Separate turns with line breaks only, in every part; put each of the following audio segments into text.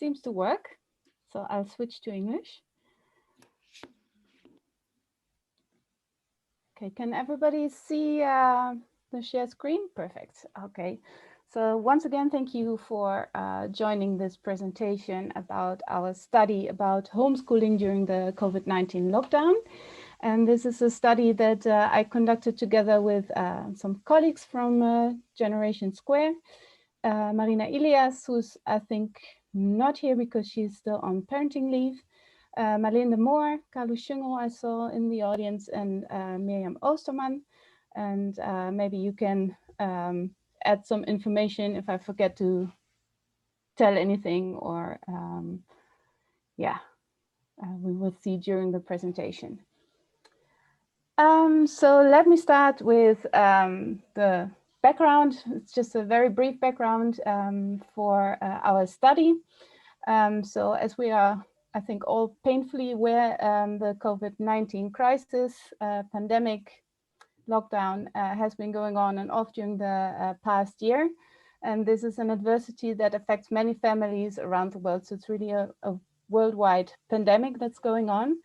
seems to work. So I'll switch to English. Okay, can everybody see the share screen? Perfect. Okay. So once again, thank you for joining this presentation about our study about homeschooling during the COVID-19 lockdown. And this is a study that I conducted together with some colleagues from Generation Square. Marina Iliás, who's I think not here because she's still on parenting leave. Marleen Moor, Carlo Schuengel I saw in the audience, and Mirjam Oosterman. And maybe you can add some information if I forget to tell anything, or we will see during the presentation. So let me start with the background. It's just a very brief background for our study. So as we are, I think, all painfully aware, the COVID-19 crisis, pandemic, lockdown has been going on and off during the past year. And this is an adversity that affects many families around the world. So it's really a worldwide pandemic that's going on.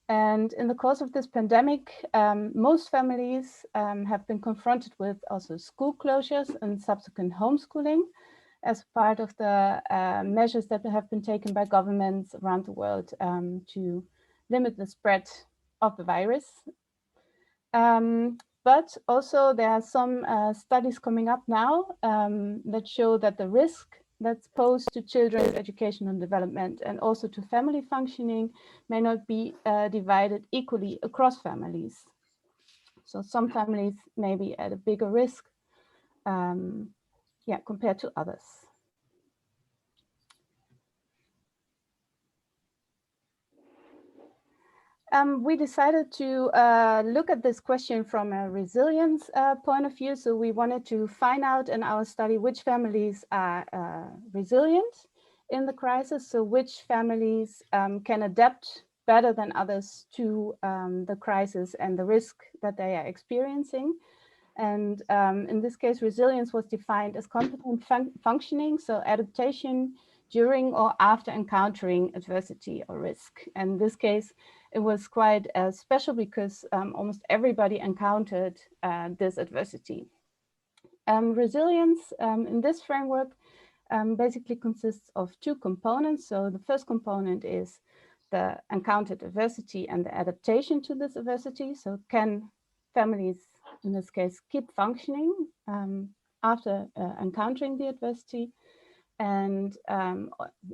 And in the course of this pandemic, most families have been confronted with also school closures and subsequent homeschooling as part of the measures that have been taken by governments around the world to limit the spread of the virus. But also there are some studies coming up now that show that the risk that's posed to children's education and development and also to family functioning may not be divided equally across families. So some families may be at a bigger risk compared to others. We decided to look at this question from a resilience point of view. So we wanted to find out in our study which families are resilient in the crisis. So which families can adapt better than others to the crisis and the risk that they are experiencing. And in this case, resilience was defined as competent functioning, so adaptation during or after encountering adversity or risk. And in this case, it was quite special because almost everybody encountered this adversity. Resilience in this framework basically consists of two components. So the first component is the encountered adversity and the adaptation to this adversity. So can families, in this case, keep functioning after encountering the adversity? And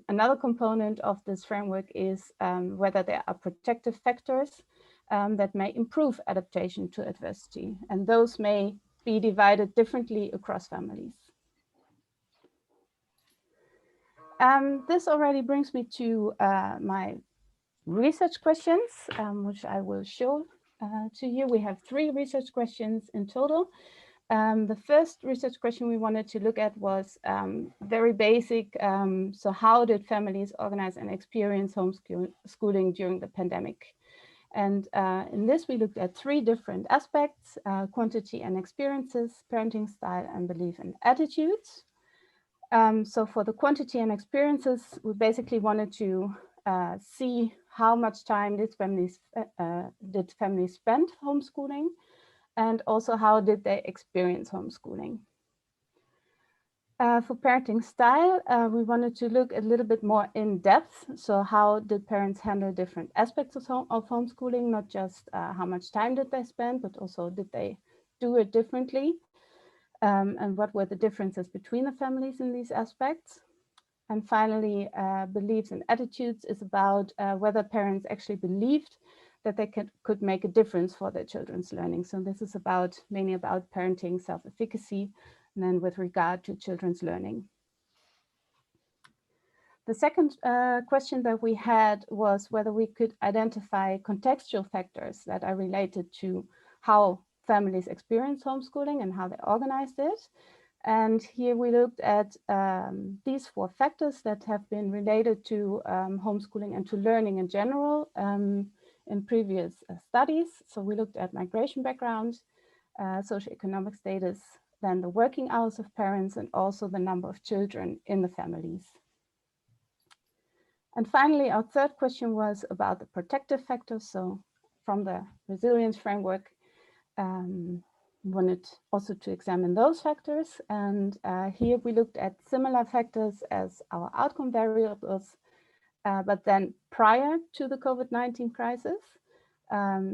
another component of this framework is whether there are protective factors that may improve adaptation to adversity. And those may be divided differently across families. This already brings me to my research questions, which I will show to you. We have 3 research questions in total. The first research question we wanted to look at was very basic. So how did families organize and experience homeschooling during the pandemic? And in this, we looked at 3 different aspects: quantity and experiences, parenting style, and belief and attitudes. So for the quantity and experiences, we basically wanted to see how much time did families spend homeschooling, and also how did they experience homeschooling. For parenting style, we wanted to look a little bit more in depth. So how did parents handle different aspects of homeschooling, not just how much time did they spend, but also did they do it differently? And what were the differences between the families in these aspects? And finally, beliefs and attitudes is about whether parents actually believed that they could make a difference for their children's learning. So this is mainly about parenting, self-efficacy, and then with regard to children's learning. The second question that we had was whether we could identify contextual factors that are related to how families experience homeschooling and how they organized it. And here we looked at these 4 factors that have been related to homeschooling and to learning in general in previous studies. So we looked at migration background, socioeconomic status, then the working hours of parents, and also the number of children in the families. And finally, our third question was about the protective factors. So from the resilience framework, wanted also to examine those factors. And here we looked at similar factors as our outcome variables, but then prior to the COVID-19 crisis.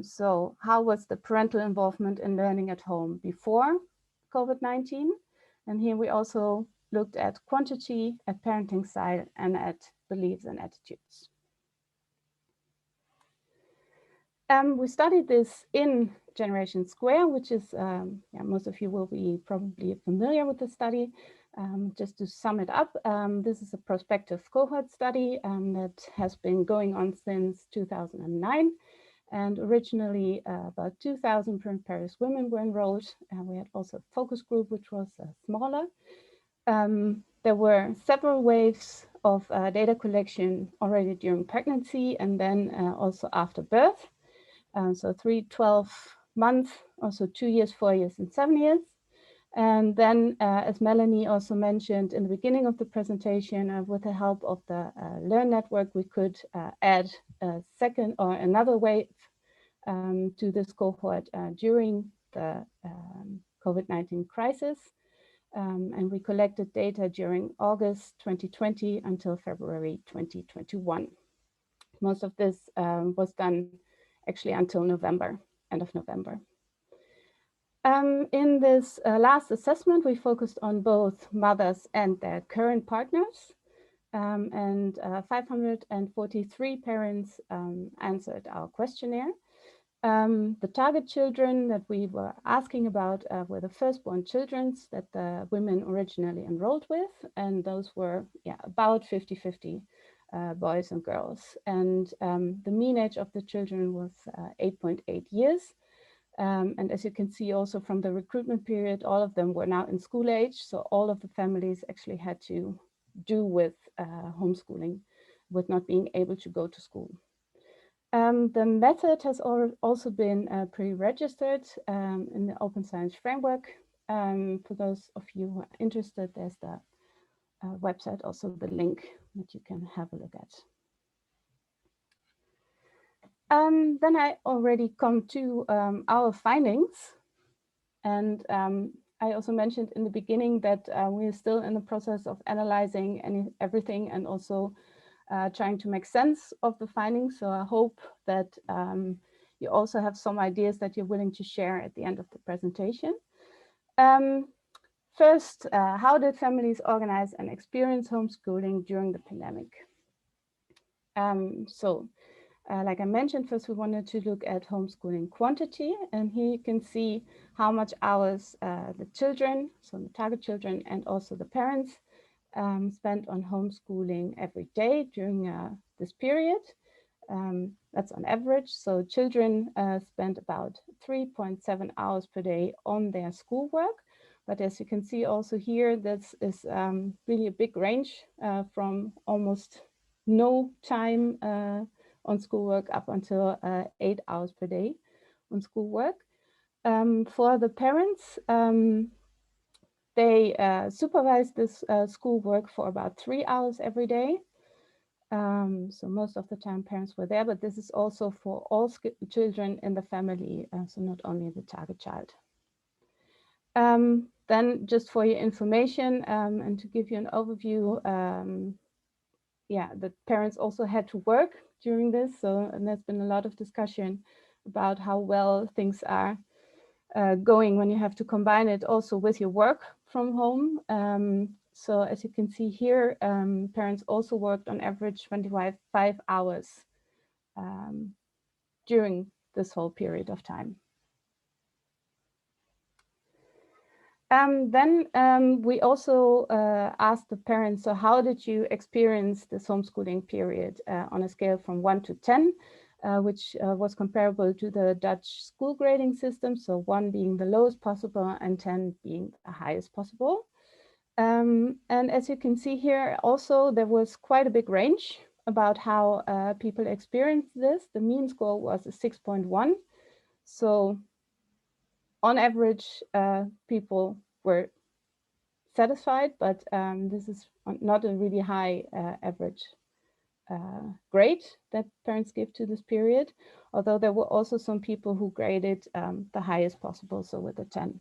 So how was the parental involvement in learning at home before COVID-19? And here we also looked at quantity, at parenting style, and at beliefs and attitudes. We studied this in Generation Square, which is, most of you will be probably familiar with the study. Just to sum it up, this is a prospective cohort study that has been going on since 2009. And originally, about 2,000 Paris women were enrolled. We had also a focus group, which was smaller. There were several waves of data collection already during pregnancy and then also after birth. So 3, 12 months, also 2 years, 4 years, and 7 years. And then, as Melanie also mentioned in the beginning of the presentation, with the help of the Learn Network, we could add a second or another wave to this cohort during the COVID-19 crisis. And we collected data during August 2020 until February 2021. Most of this was done actually until November, end of November. In this last assessment, we focused on both mothers and their current partners. And 543 parents answered our questionnaire. The target children that we were asking about were the firstborn children that the women originally enrolled with, and those were about 50-50 boys and girls. And the mean age of the children was 8.8 years. And as you can see also from the recruitment period, all of them were now in school age, so all of the families actually had to do with homeschooling, with not being able to go to school. The method has also been pre-registered in the Open Science Framework. For those of you who are interested, there's the website, also the link that you can have a look at. Then I already come to our findings. And I also mentioned in the beginning that we are still in the process of analyzing everything and also trying to make sense of the findings. So I hope that you also have some ideas that you're willing to share at the end of the presentation. First, how did families organize and experience homeschooling during the pandemic? Like I mentioned, first we wanted to look at homeschooling quantity, and here you can see how much hours the children, so the target children and also the parents, spent on homeschooling every day during this period. That's on average. So children spent about 3.7 hours per day on their schoolwork. But as you can see also here, this is really a big range from almost no time on schoolwork up until 8 hours per day on schoolwork. For the parents, they supervise this schoolwork for about 3 hours every day. So most of the time parents were there, but this is also for all children in the family, so not only the target child. Then just for your information and to give you an overview, the parents also had to work during this. So, and there's been a lot of discussion about how well things are going when you have to combine it also with your work from home. So as you can see here, parents also worked on average 25 hours during this whole period of time. Then we also asked the parents, so how did you experience this homeschooling period on a scale from 1 to 10, which was comparable to the Dutch school grading system, so 1 being the lowest possible and 10 being the highest possible. And as you can see here, also there was quite a big range about how people experienced this. The mean score was a 6.1. So on average, people were satisfied, but this is not a really high average grade that parents give to this period, although there were also some people who graded the highest possible, so with a 10.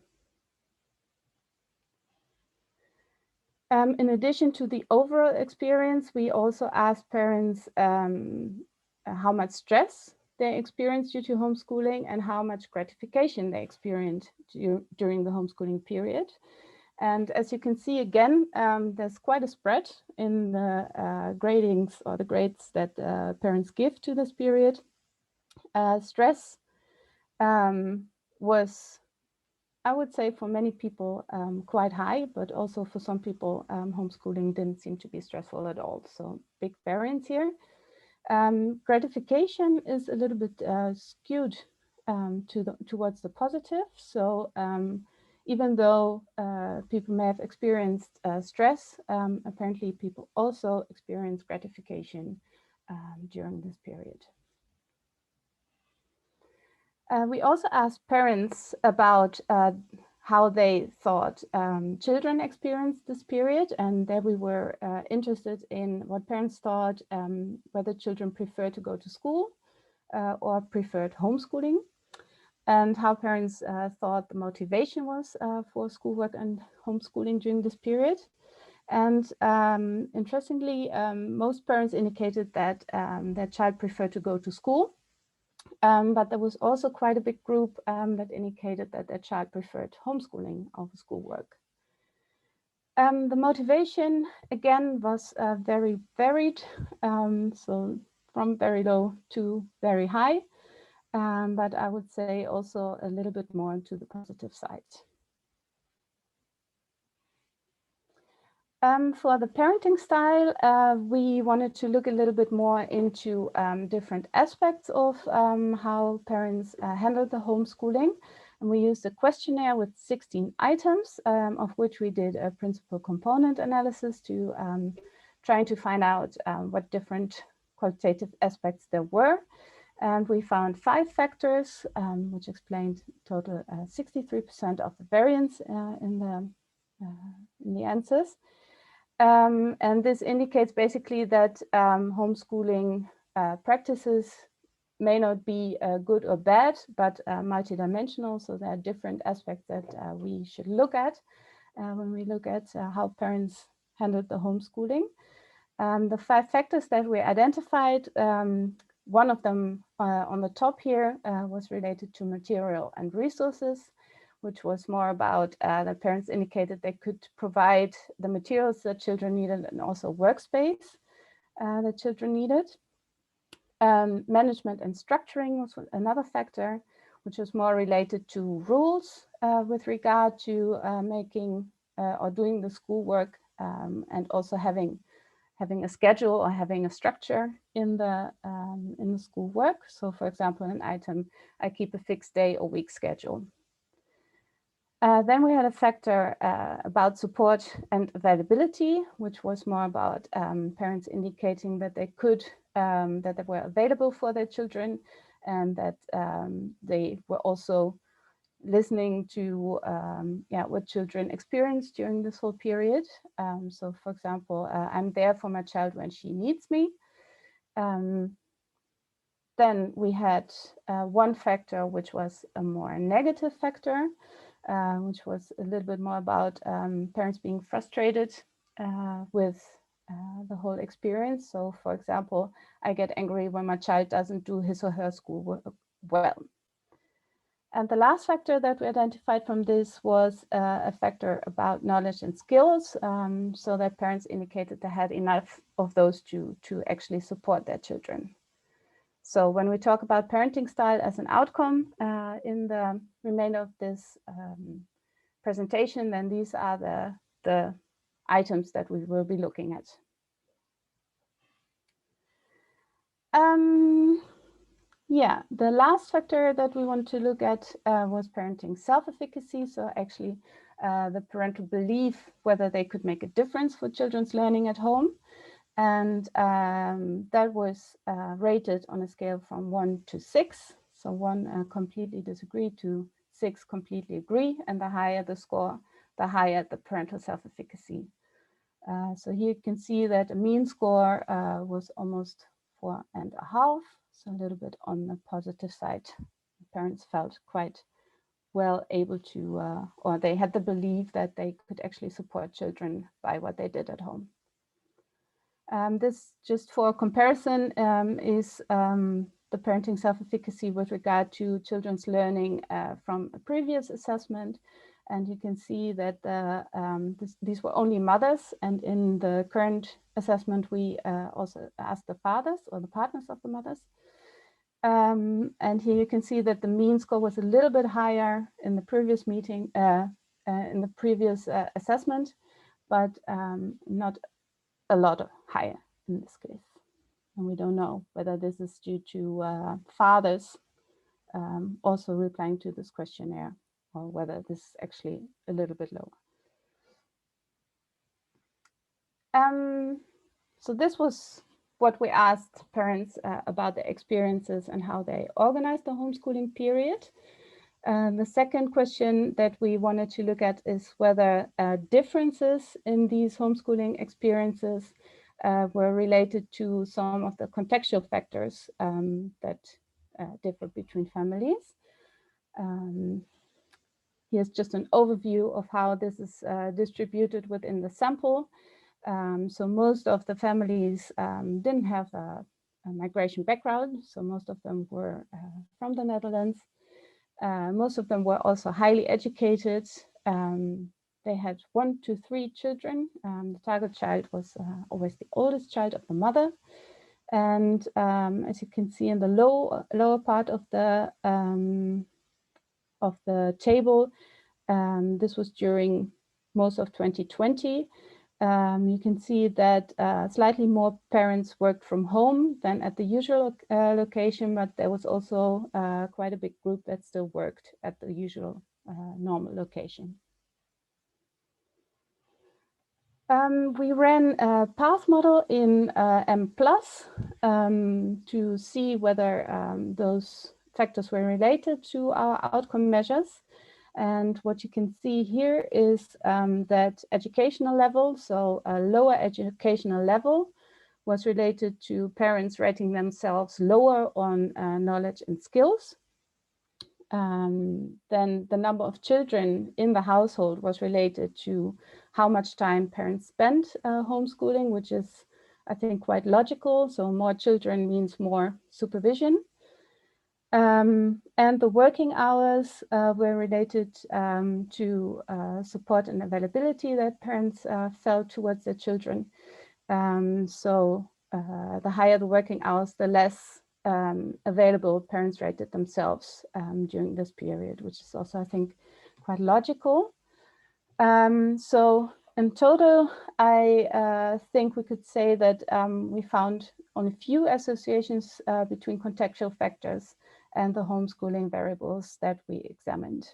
In addition to the overall experience, we also asked parents how much stress they experienced due to homeschooling and how much gratification they experienced during the homeschooling period. And as you can see, again, there's quite a spread in the gradings or the grades that parents give to this period. Stress was, I would say, for many people quite high, but also for some people, homeschooling didn't seem to be stressful at all. So big variance here. Gratification is a little bit skewed towards the positive. So even though people may have experienced stress, apparently people also experience gratification during this period. We also asked parents about how they thought children experienced this period, and there we were interested in what parents thought, whether children preferred to go to school or preferred homeschooling, and how parents thought the motivation was for schoolwork and homeschooling during this period. And interestingly, most parents indicated that their child preferred to go to school. But there was also quite a big group that indicated that their child preferred homeschooling over schoolwork. The motivation, again, was very varied, so from very low to very high, but I would say also a little bit more to the positive side. For the parenting style, we wanted to look a little bit more into different aspects of how parents handled the homeschooling. And we used a questionnaire with 16 items, of which we did a principal component analysis to trying to find out what different qualitative aspects there were. And we found 5 factors, which explained total 63% of the variance in the answers. And this indicates basically that homeschooling practices may not be good or bad, but multidimensional. So there are different aspects that we should look at when we look at how parents handled the homeschooling. The 5 factors that we identified, one of them on the top here was related to material and resources, which was more about the parents indicated they could provide the materials that children needed and also workspace that children needed. Management and structuring was another factor, which was more related to rules with regard to making or doing the schoolwork and also having a schedule or having a structure in the schoolwork. So for example, an item, I keep a fixed day or week schedule. Then we had a factor about support and availability, which was more about parents indicating that they could, that they were available for their children, and that they were also listening to what children experienced during this whole period. So for example, I'm there for my child when she needs me. Then we had one factor, which was a more negative factor, which was a little bit more about parents being frustrated with the whole experience. So for example, I get angry when my child doesn't do his or her schoolwork well. And the last factor that we identified from this was a factor about knowledge and skills, so that parents indicated they had enough of those to actually support their children. So when we talk about parenting style as an outcome in the remainder of this presentation, then these are the items that we will be looking at. Yeah, the last factor that we want to look at was parenting self-efficacy. So actually the parental belief whether they could make a difference for children's learning at home. And that was rated on a scale from 1 to 6. So 1 completely disagree to 6 completely agree. And the higher the score, the higher the parental self-efficacy So here you can see that the mean score was almost 4.5, so a little bit on the positive side. Parents felt quite well able to, or they had the belief that they could actually support children by what they did at home. This, just for comparison, is the parenting self-efficacy with regard to children's learning from a previous assessment. And you can see that these were only mothers. And in the current assessment, we also asked the fathers or the partners of the mothers. And here you can see that the mean score was a little bit higher in the previous meeting, in the previous assessment, but not a lot higher in this case. And we don't know whether this is due to fathers also replying to this questionnaire, or whether this is actually a little bit lower. So this was what we asked parents about their experiences and how they organized the homeschooling period. The second question that we wanted to look at is whether differences in these homeschooling experiences were related to some of the contextual factors that differ between families. Here's just an overview of how this is distributed within the sample. So most of the families didn't have a migration background, so most of them were from the Netherlands. Most of them were also highly educated. They had 1 to 3 children. The target child was always the oldest child of the mother. And as you can see in the lower part of the table, this was during most of 2020. You can see that slightly more parents worked from home than at the usual location, but there was also quite a big group that still worked at the usual normal location. We ran a path model in M+ to see whether those factors were related to our outcome measures. And what you can see here is that educational level, so a lower educational level, was related to parents rating themselves lower on knowledge and skills. Then the number of children in the household was related to how much time parents spent homeschooling, which is, I think, quite logical. So more children means more supervision. And the working hours were related to support and availability that parents felt towards their children. So the higher the working hours, the less available parents rated themselves during this period, which is also, I think, quite logical. So in total, I think we could say that we found only few associations between contextual factors and the homeschooling variables that we examined.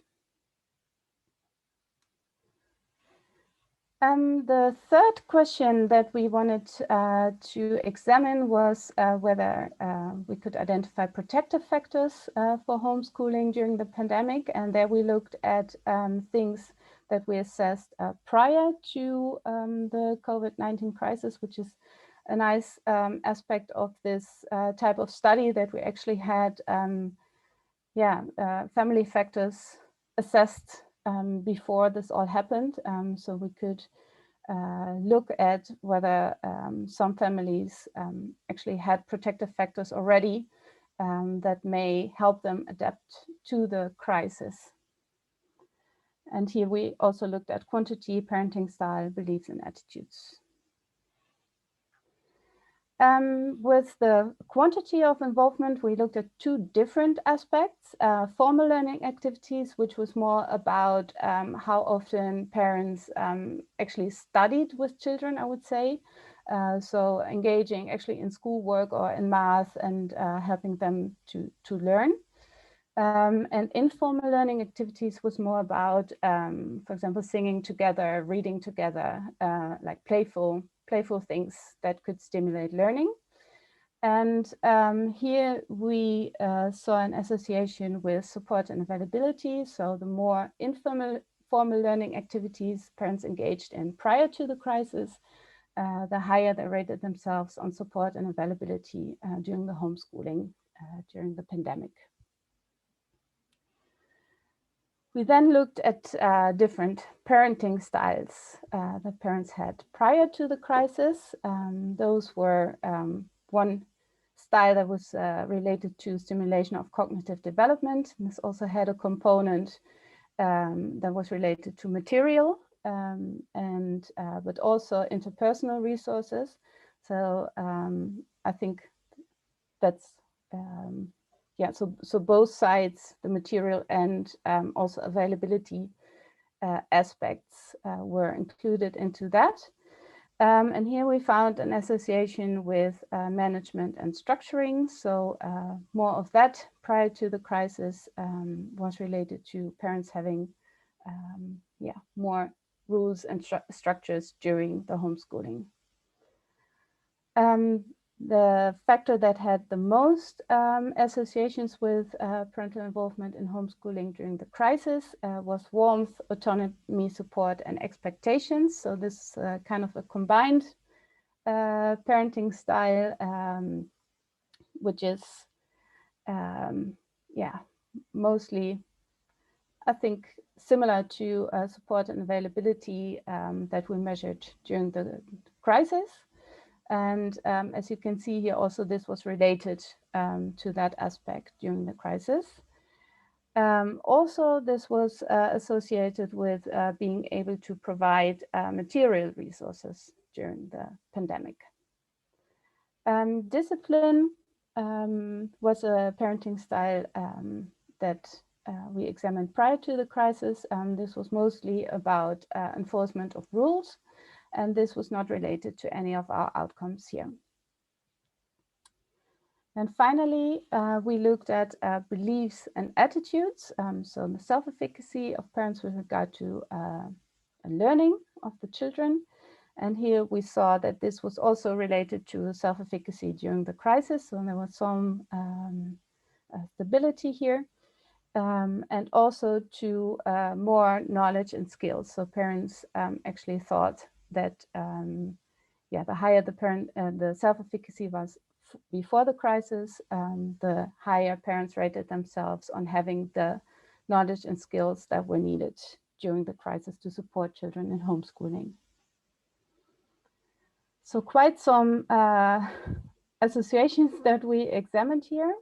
The third question that we wanted to examine was whether we could identify protective factors for homeschooling during the pandemic. And there we looked at things that we assessed prior to the COVID-19 crisis, which is a nice aspect of this type of study, that we actually had family factors assessed before this all happened. So we could look at whether some families actually had protective factors already that may help them adapt to the crisis. And here we also looked at quantity, parenting style, beliefs, and attitudes. With the quantity of involvement, we looked at 2 different aspects. Formal learning activities, which was more about how often parents actually studied with children, I would say. So engaging actually in schoolwork or in math and helping them to learn. And informal learning activities was more about, for example, singing together, reading together, like playful things that could stimulate learning. And here we saw an association with support and availability. So the more formal learning activities parents engaged in prior to the crisis, the higher they rated themselves on support and availability during the homeschooling during the pandemic. We then looked at different parenting styles that parents had prior to the crisis. Those were one style that was related to stimulation of cognitive development. And this also had a component that was related to material but also interpersonal resources. So I think that's so both sides, the material and also availability aspects were included into that. And here we found an association with management and structuring. So more of that prior to the crisis was related to parents having more rules and structures during the homeschooling. The factor that had the most associations with parental involvement in homeschooling during the crisis was warmth, autonomy, support, and expectations. So this is kind of a combined parenting style, which is, mostly, I think, similar to support and availability that we measured during the crisis. And as you can see here, also this was related to that aspect during the crisis. Also, this was associated with being able to provide material resources during the pandemic. Discipline was a parenting style that we examined prior to the crisis. This was mostly about enforcement of rules, and this was not related to any of our outcomes here. And finally, we looked at beliefs and attitudes. So the self-efficacy of parents with regard to learning of the children. And here we saw that this was also related to self-efficacy during the crisis. So there was some stability here. And also to more knowledge and skills. So parents actually thought that the higher the self-efficacy was before the crisis, the higher parents rated themselves on having the knowledge and skills that were needed during the crisis to support children in homeschooling. So quite some associations that we examined here.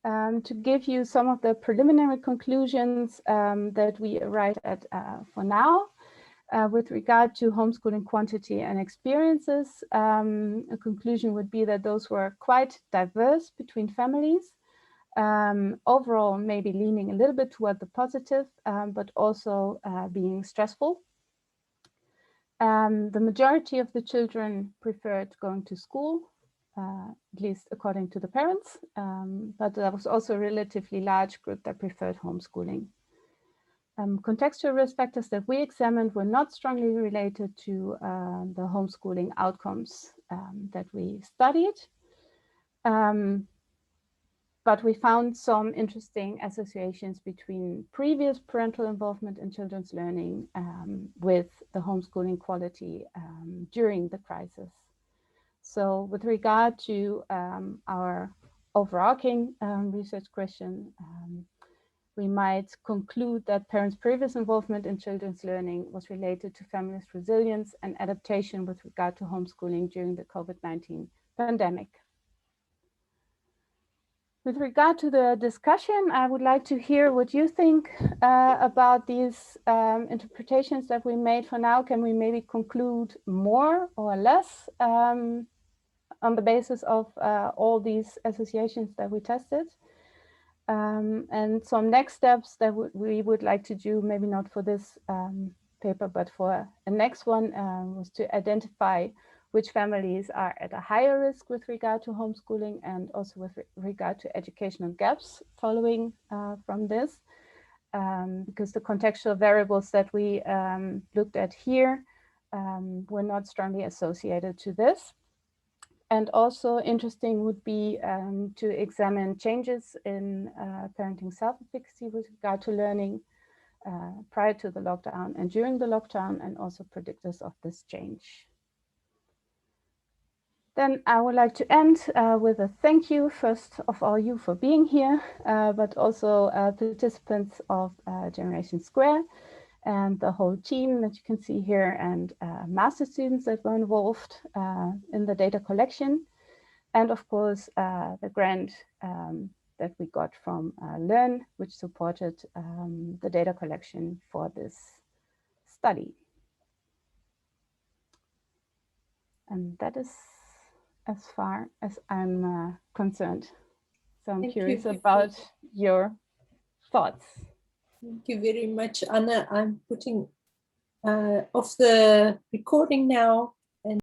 To give you some of the preliminary conclusions that we arrived at for now. With regard to homeschooling quantity and experiences, a conclusion would be that those were quite diverse between families. Overall, maybe leaning a little bit toward the positive, but also being stressful. The majority of the children preferred going to school, at least according to the parents, but there was also a relatively large group that preferred homeschooling. Contextual risk factors that we examined were not strongly related to the homeschooling outcomes that we studied. But we found some interesting associations between previous parental involvement in children's learning with the homeschooling quality during the crisis. So with regard to our overarching research question, we might conclude that parents' previous involvement in children's learning was related to families' resilience and adaptation with regard to homeschooling during the COVID-19 pandemic. With regard to the discussion, I would like to hear what you think about these interpretations that we made for now. Can we maybe conclude more or less on the basis of all these associations that we tested? And some next steps that we would like to do, maybe not for this paper, but for the next one, was to identify which families are at a higher risk with regard to homeschooling and also with regard to educational gaps following from this, because the contextual variables that we looked at here were not strongly associated to this. And also interesting would be to examine changes in parenting self-efficacy with regard to learning prior to the lockdown and during the lockdown, and also predictors of this change. Then I would like to end with a thank you, first of all, you for being here, but also participants of Generation Square and the whole team that you can see here, and master students that were involved in the data collection. And of course, the grant that we got from Learn, which supported the data collection for this study. And that is as far as I'm concerned. So I'm curious about your thoughts.
Thank you very much, Anna. I'm putting off the recording now.